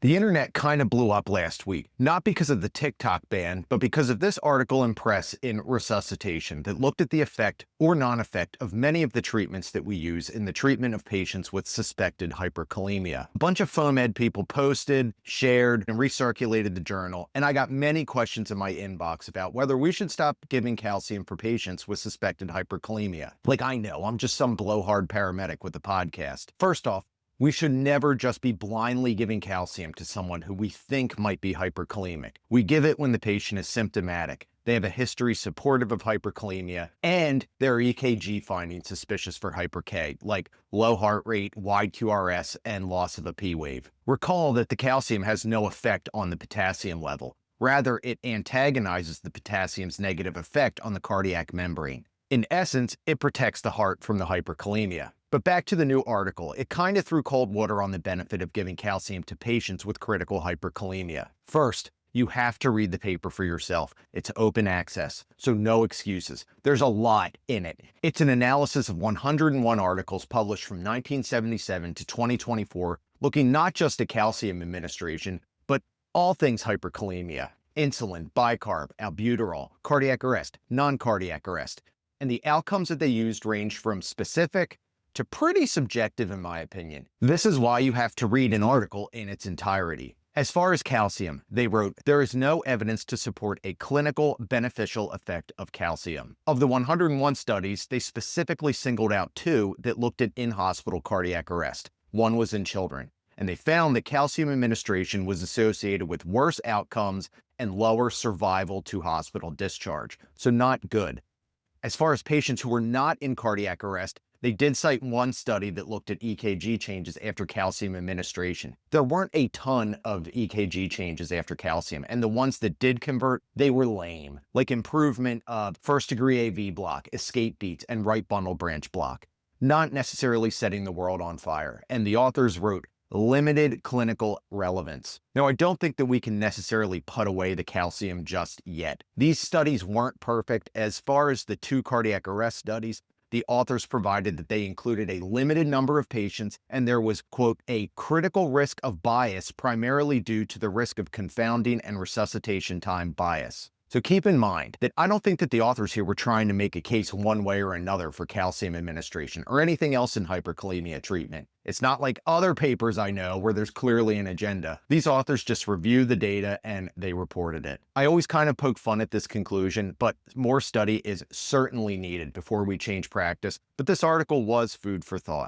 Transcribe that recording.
The internet kind of blew up last week, not because of the TikTok ban, but because of this article in Press in Resuscitation that looked at the effect or non-effect of many of the treatments that we use in the treatment of patients with suspected hyperkalemia. A bunch of FOAMed people posted, shared, and recirculated the journal, and I got many questions in my inbox about whether we should stop giving calcium for patients with suspected hyperkalemia. Like, I know, I'm just some blowhard paramedic with a podcast. First off, we should never just be blindly giving calcium to someone who we think might be hyperkalemic. We give it when the patient is symptomatic, they have a history supportive of hyperkalemia, and there are EKG findings suspicious for hyper-K, like low heart rate, wide QRS, and loss of a P wave. Recall that the calcium has no effect on the potassium level. Rather, it antagonizes the potassium's negative effect on the cardiac membrane. In essence, it protects the heart from the hyperkalemia. But back to the new article, it kind of threw cold water on the benefit of giving calcium to patients with critical hyperkalemia. First, you have to read the paper for yourself. It's open access, so no excuses. There's a lot in it. It's an analysis of 101 articles published from 1977 to 2024, looking not just at calcium administration, but all things hyperkalemia: insulin, bicarb, albuterol, cardiac arrest, non-cardiac arrest. And the outcomes that they used range from specific to pretty subjective, in my opinion. This is why you have to read an article in its entirety. As far as calcium, they wrote, there is no evidence to support a clinical beneficial effect of calcium. Of the 101 studies, they specifically singled out 2 that looked at in-hospital cardiac arrest. One was in children, and they found that calcium administration was associated with worse outcomes and lower survival to hospital discharge, so not good. As far as patients who were not in cardiac arrest, they did cite one study that looked at EKG changes after calcium administration. There weren't a ton of EKG changes after calcium, and the ones that did convert, they were lame, like improvement of first-degree AV block, escape beats, and right bundle branch block. Not necessarily setting the world on fire, and the authors wrote, limited clinical relevance. Now, I don't think that we can necessarily put away the calcium just yet. These studies weren't perfect. As far as the 2 cardiac arrest studies, the authors provided that they included a limited number of patients, and there was, quote, a critical risk of bias primarily due to the risk of confounding and resuscitation time bias. So keep in mind that I don't think that the authors here were trying to make a case one way or another for calcium administration or anything else in hyperkalemia treatment. It's not like other papers I know where there's clearly an agenda. These authors just reviewed the data and they reported it. I always kind of poke fun at this conclusion, but more study is certainly needed before we change practice. But this article was food for thought.